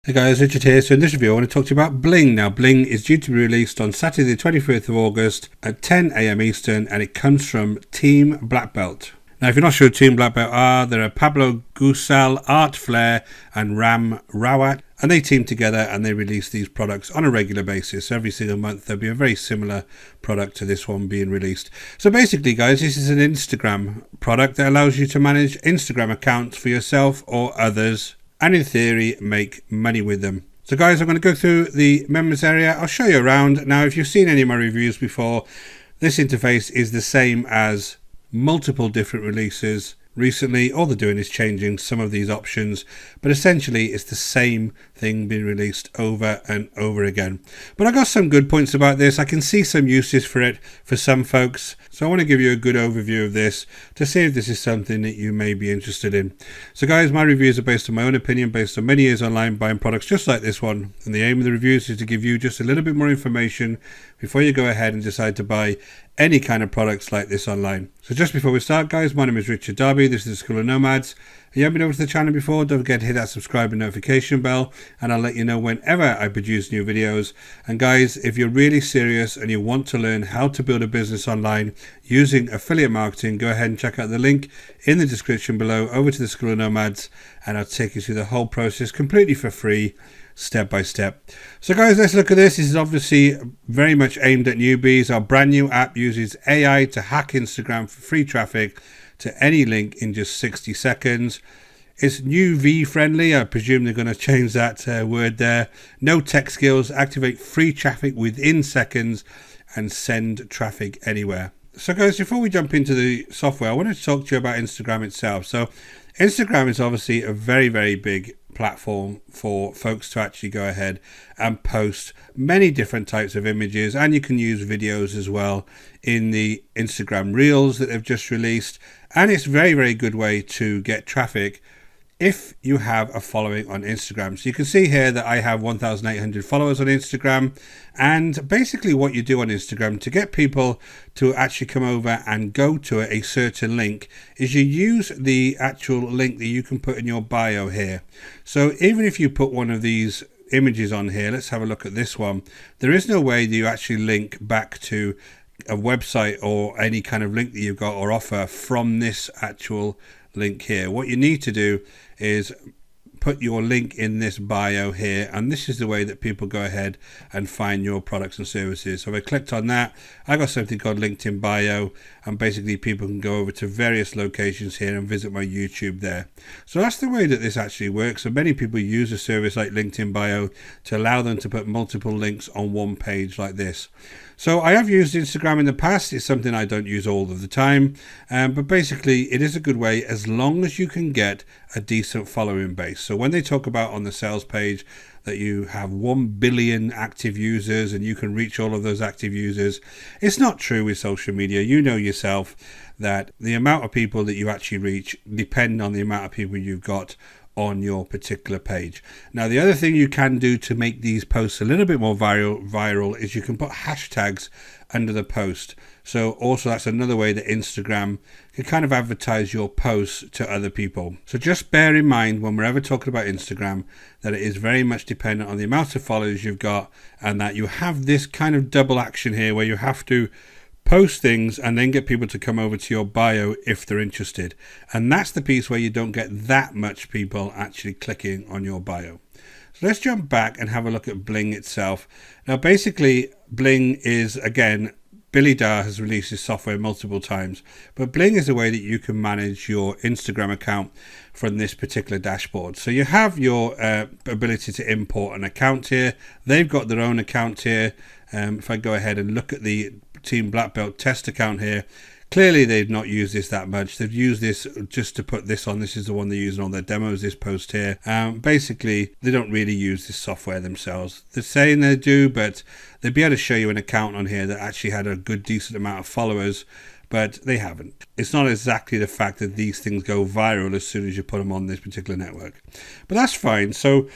Hey guys, Richard here. So in this review I want to talk to you about Bling. Now Bling is due to be released on Saturday the 25th of August at 10 AM Eastern, and it comes from Team Black Belt. Now if you're not sure who Team Black Belt are, there are Pablo Gusal, Art Flair and Ram Rawat, and they team together and they release these products on a regular basis. Every single month there'll be a very similar product to this one being released. So basically guys, this is an Instagram product that allows you to manage Instagram accounts for yourself or others, and in theory make money with them. So guys, I'm going to go through the members area. I'll show you around. Now if you've seen any of my reviews before, this interface is the same as multiple different releases recently. All they're doing is changing some of these options, but essentially it's the same thing being released over and over again. But I got some good points about this. I can see some uses for it for some folks, so I want to give you a good overview of this to see if this is something that you may be interested in. So guys, my reviews are based on my own opinion, based on many years online buying products just like this one, and the aim of the reviews is to give you just a little bit more information before you go ahead and decide to buy any kind of products like this online. So just before we start guys, my name is Richard Darby, this is the School of Nomads. If you haven't been over to the channel before, don't forget to hit that subscribe and notification bell, and I'll let you know whenever I produce new videos. And guys, if you're really serious and you want to learn how to build a business online using affiliate marketing, go ahead and check out the link in the description below over to the School of Nomads, and I'll take you through the whole process completely for free, step by step. So guys, let's look at this. This is obviously very much aimed at newbies. Our brand new app uses AI to hack Instagram for free traffic to any link in just 60 seconds. It's UV friendly. I presume they're going to change that word there. No tech skills, activate free traffic within seconds and send traffic anywhere. So guys, before we jump into the software, I want to talk to you about Instagram itself. So Instagram is obviously a very, very big platform for folks to actually go ahead and post many different types of images, and you can use videos as well in the Instagram Reels that they've just released. And it's a very, very good way to get traffic if you have a following on Instagram. So you can see here that I have 1,800 followers on Instagram, and basically what you do on Instagram to get people to actually come over and go to a certain link is you use the actual link that you can put in your bio here. So even if you put one of these images on here, let's have a look at this one, there is no way that you actually link back to a website or any kind of link that you've got or offer from this actual link here. What you need to do is put your link in this bio here, and this is the way that people go ahead and find your products and services. So if I clicked on that, I got something called LinkedIn bio, and basically people can go over to various locations here and visit my YouTube there. So that's the way that this actually works. So many people use a service like LinkedIn bio to allow them to put multiple links on one page like this. So I have used Instagram in the past. It's something I don't use all of the time, but basically it is a good way as long as you can get a decent following base. So when they talk about on the sales page that you have 1 billion active users and you can reach all of those active users, it's not true with social media. You know yourself that the amount of people that you actually reach depend on the amount of people you've got on your particular page. Now the other thing you can do to make these posts a little bit more viral is you can put hashtags under the post. So also that's another way that Instagram can kind of advertise your posts to other people. So just bear in mind when we're ever talking about Instagram that it is very much dependent on the amount of followers you've got, and that you have this kind of double action here where you have to post things and then get people to come over to your bio if they're interested. And that's the piece where you don't get that much people actually clicking on your bio. So let's jump back and have a look at Bling itself. Now basically Bling is, again, Billy Dar has released his software multiple times, but Bling is a way that you can manage your Instagram account from this particular dashboard. So you have your ability to import an account here. They've got their own account here. If I go ahead and look at the Team Black Belt test account here, clearly they've not used this that much. They've used this just to put this on. This is the one they use in all their demos, this post here. Basically they don't really use this software themselves. They're saying they do, but they'd be able to show you an account on here that actually had a good decent amount of followers, but they haven't. It's not exactly the fact that these things go viral as soon as you put them on this particular network, but that's fine. So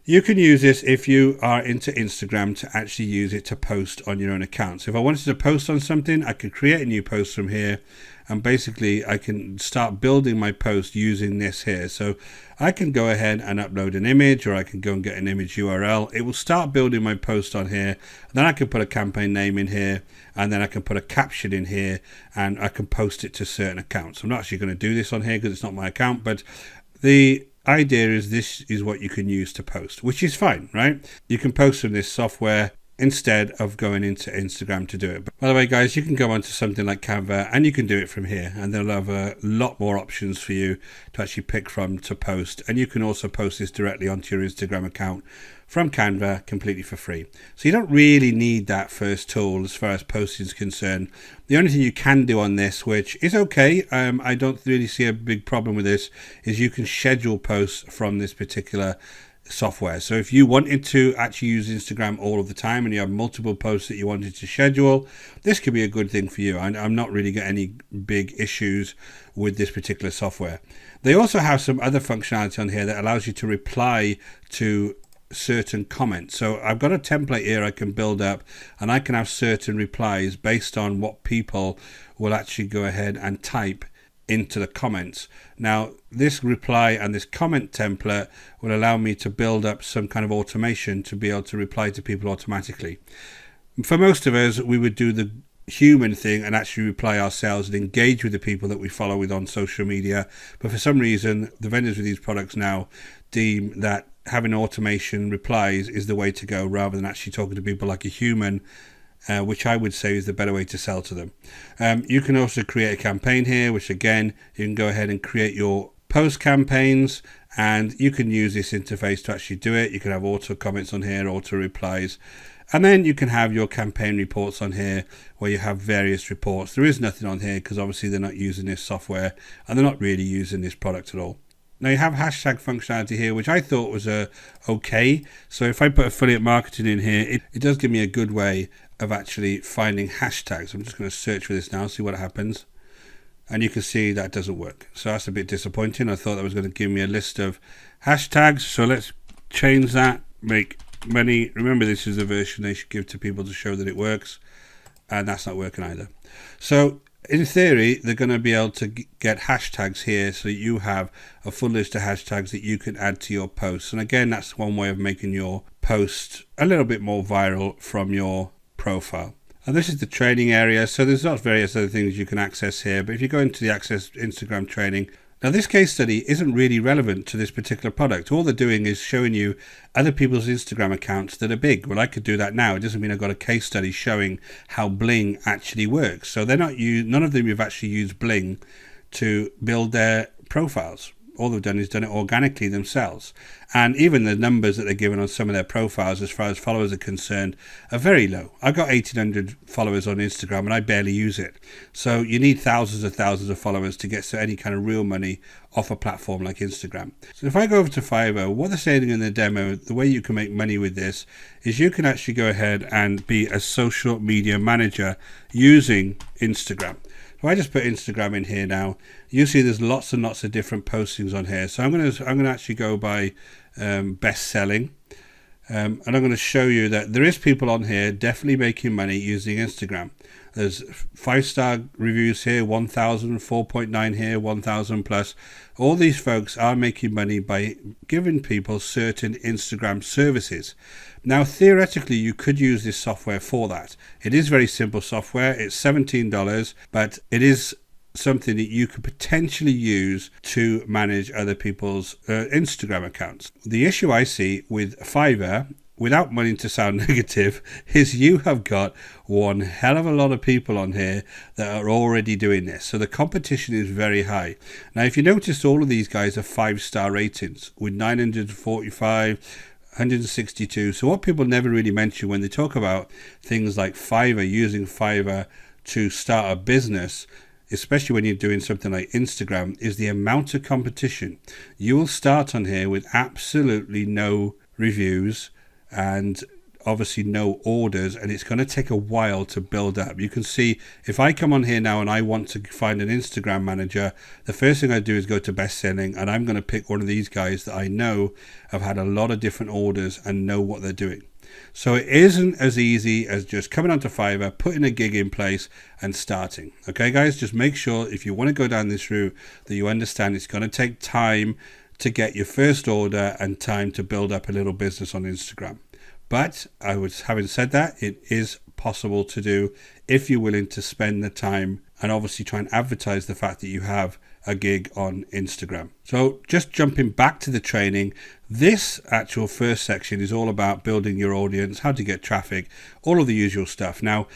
You can use this if you are into Instagram to actually use it to post on your own account. So if I wanted to post on something, I could create a new post from here, and basically I can start building my post using this here. So I can go ahead and upload an image, or I can go and get an image URL. It will start building my post on here. Then I can put a campaign name in here, and then I can put a caption in here, and I can post it to certain accounts. I'm not actually going to do this on here because it's not my account, but the idea is this is what you can use to post, which is fine, right? You can post from this software instead of going into Instagram to do it. But by the way, guys, you can go onto something like Canva and you can do it from here, and they'll have a lot more options for you to actually pick from to post. And you can also post this directly onto your Instagram account from Canva completely for free. So you don't really need that first tool as far as posting is concerned. The only thing you can do on this, which is okay, I don't really see a big problem with this, is you can schedule posts from this particular software. So if you wanted to actually use Instagram all of the time and you have multiple posts that you wanted to schedule, this could be a good thing for you. I'm not really got any big issues with this particular software. They also have some other functionality on here that allows you to reply to certain comments. So I've got a template here I can build up, and I can have certain replies based on what people will actually go ahead and type into the comments. Now this reply and this comment template will allow me to build up some kind of automation to be able to reply to people automatically. For most of us, we would do the human thing and actually reply ourselves and engage with the people that we follow with on social media, but for some reason the vendors with these products now deem that having automation replies is the way to go, rather than actually talking to people like a human, which I would say is the better way to sell to them. You can also create a campaign here, which again, you can go ahead and create your post campaigns, and you can use this interface to actually do it. You can have auto comments on here, auto replies, and then you can have your campaign reports on here where you have various reports. There is nothing on here because obviously they're not using this software and they're not really using this product at all. Now you have hashtag functionality here, which I thought was okay. So if I put affiliate marketing in here, it does give me a good way of actually finding hashtags. I'm just going to search for this now, see what happens. And you can see that doesn't work. So that's a bit disappointing. I thought that was going to give me a list of hashtags. So let's change that, make money. Remember, this is the version they should give to people to show that it works. And that's not working either. So in theory, they're going to be able to get hashtags here, so you have a full list of hashtags that you can add to your posts. And again, that's one way of making your post a little bit more viral from your profile. And this is the training area. So there's not various other things you can access here, but if you go into the access Instagram training, now this case study isn't really relevant to this particular product. All they're doing is showing you other people's Instagram accounts that are big. Well, I could do that now. It doesn't mean I've got a case study showing how Bling actually works. So they're not none of them have actually used Bling to build their profiles. All they've done is done it organically themselves. And even the numbers that they're given on some of their profiles as far as followers are concerned are very low. I've got 1,800 followers on Instagram and I barely use it. So you need thousands of followers to get any kind of real money off a platform like Instagram. So if I go over to Fiverr, what they're saying in the demo, the way you can make money with this is you can actually go ahead and be a social media manager using Instagram. If I just put Instagram in here now, you see there's lots and lots of different postings on here. So I'm going to actually go by best selling, and I'm going to show you that there is people on here definitely making money using Instagram. There's 5-star reviews here, 1,000, 4.9 here, 1,000 plus. All these folks are making money by giving people certain Instagram services. Now, theoretically, you could use this software for that. It is very simple software. It's $17, but it is something that you could potentially use to manage other people's Instagram accounts. The issue I see with Fiverr, without wanting to sound negative, is you have got one hell of a lot of people on here that are already doing this. So the competition is very high. Now, if you notice, all of these guys are 5-star ratings with 945, 162. So what people never really mention when they talk about things like Fiverr, using Fiverr to start a business, especially when you're doing something like Instagram, is the amount of competition. You will start on here with absolutely no reviews, and obviously no orders, and it's going to take a while to build up. You can see if I come on here now and I want to find an Instagram manager, the first thing I do is go to best selling, and I'm going to pick one of these guys that I know have had a lot of different orders and know what they're doing. So it isn't as easy as just coming onto Fiverr, putting a gig in place and starting. Okay, guys, just make sure if you want to go down this route that you understand it's going to take time to get your first order and time to build up a little business on Instagram. But having said that, it is possible to do if you're willing to spend the time and obviously try and advertise the fact that you have a gig on Instagram. So just jumping back to the training, this actual first section is all about building your audience, how to get traffic, all of the usual stuff. Now,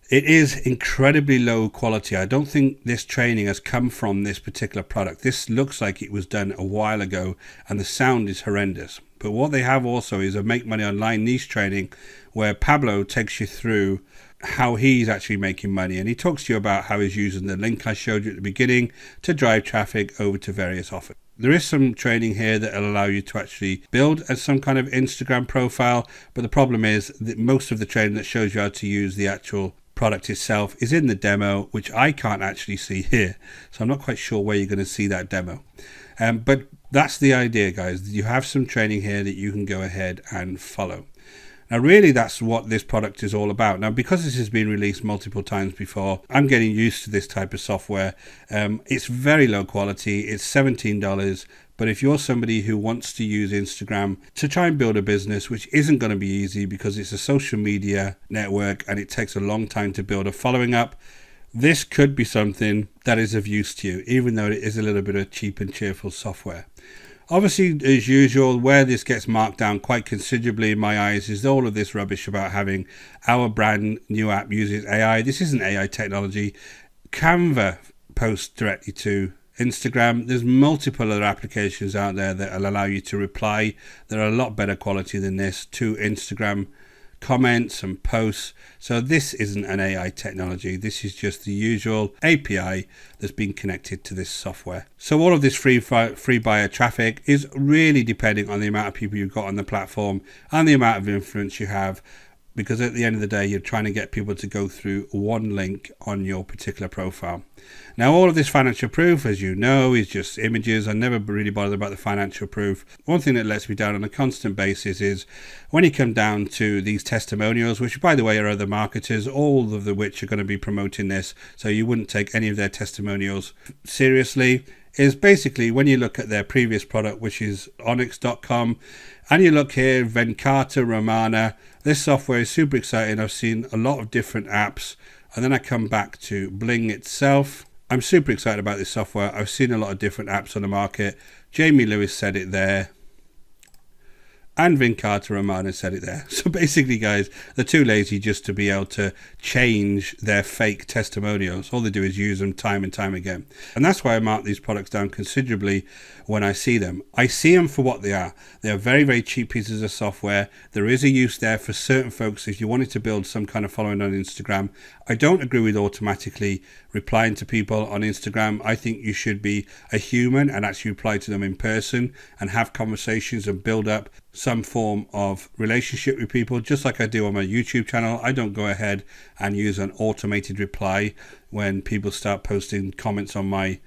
it is incredibly low quality. I don't think this training has come from this particular product. This looks like it was done a while ago and the sound is horrendous. But what they have also is a Make Money Online niche training where Pablo takes you through how he's actually making money, and he talks to you about how he's using the link I showed you at the beginning to drive traffic over to various offers. There is some training here that will allow you to actually build some kind of Instagram profile, but the problem is that most of the training that shows you how to use the actual product itself is in the demo, which I can't actually see here, so I'm not quite sure where you're going to see that demo. But that's the idea, guys. You have some training here that you can go ahead and follow. Now, really, that's what this product is all about. Now, because this has been released multiple times before, I'm getting used to this type of software. It's very low quality. It's $17. But if you're somebody who wants to use Instagram to try and build a business, which isn't going to be easy because it's a social media network and it takes a long time to build a following up, this could be something that is of use to you, even though it is a little bit of cheap and cheerful software. Obviously, as usual, where this gets marked down quite considerably in my eyes is all of this rubbish about having our brand new app uses AI. This isn't AI technology. Canva posts directly to Instagram. There's multiple other applications out there that will allow you to reply. They're a lot better quality than this to Instagram comments and posts. So this isn't an AI technology. This is just the usual API that's been connected to this software. So all of this free buyer traffic is really depending on the amount of people you've got on the platform and the amount of influence you have, because at the end of the day, you're trying to get people to go through one link on your particular profile. Now, all of this financial proof, as you know, is just images. I never really bothered about the financial proof. One thing that lets me down on a constant basis is when you come down to these testimonials, which, by the way, are other marketers, all of which are going to be promoting this, so you wouldn't take any of their testimonials seriously, is basically when you look at their previous product, which is onyx.com, and you look here, Venkata Ramana, this software is super exciting. I've seen a lot of different apps, and then I come back to Bling itself. I'm super excited about this software. I've seen a lot of different apps on the market. Jamie Lewis said it there, and Venkata Ramana said it there. So basically, guys, they're too lazy just to be able to change their fake testimonials. All they do is use them time and time again. And that's why I mark these products down considerably when I see them. I see them for what they are. They are very, very cheap pieces of software. There is a use there for certain folks if you wanted to build some kind of following on Instagram. I don't agree with automatically replying to people on Instagram. I think you should be a human and actually reply to them in person and have conversations and build up some form of relationship with people, just like I do on my YouTube channel. I don't go ahead and use an automated reply when people start posting comments on my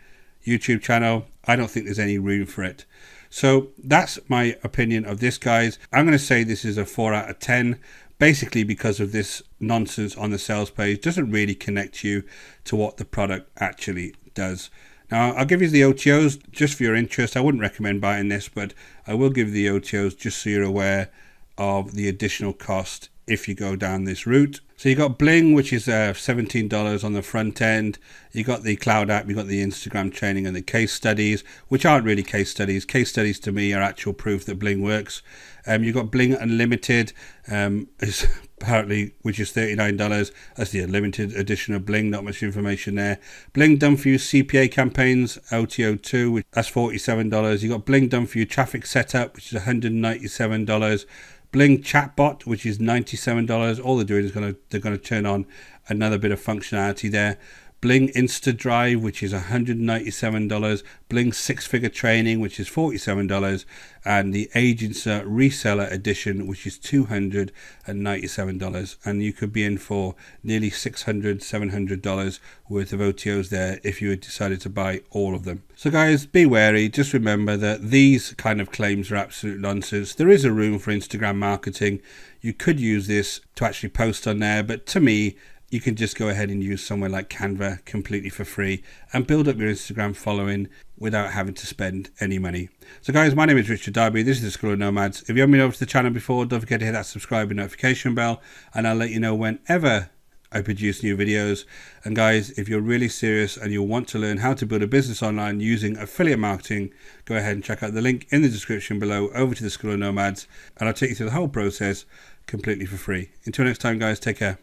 YouTube channel. I don't think there's any room for it. So that's my opinion of this, guys. I'm going to say this is a 4 out of 10. Basically because of this nonsense on the sales page. Doesn't really connect you to what the product actually does. Now, I'll give you the OTOs just for your interest. I wouldn't recommend buying this, but I will give you the OTOs just so you're aware of the additional cost if you go down this route. So you got Bling, which is $17 on the front end. You got the cloud app, you got the Instagram training and the case studies, which aren't really case studies. Case studies to me are actual proof that Bling works. You got Bling Unlimited, is apparently, which is $39. That's the unlimited edition of Bling. Not much information there. Bling done for you CPA campaigns, LTO2, that's $47. You got Bling done for you traffic setup, which is $197. Bling chatbot, which is $97. All they're doing is they're going to turn on another bit of functionality there. Bling Insta Drive, which is $197, Bling Six Figure Training, which is $47, and the Agency Reseller Edition, which is $297. And you could be in for nearly $600, $700 worth of OTOs there if you had decided to buy all of them. So guys, be wary. Just remember that these kind of claims are absolute nonsense. There is a room for Instagram marketing. You could use this to actually post on there, but to me, you can just go ahead and use somewhere like Canva completely for free and build up your Instagram following without having to spend any money. So guys, my name is Richard Darby. This is the School of Nomads. If you haven't been over to the channel before, don't forget to hit that subscribe and notification bell, and I'll let you know whenever I produce new videos. And guys, if you're really serious and you want to learn how to build a business online using affiliate marketing, go ahead and check out the link in the description below over to the School of Nomads, and I'll take you through the whole process completely for free. Until next time guys, take care.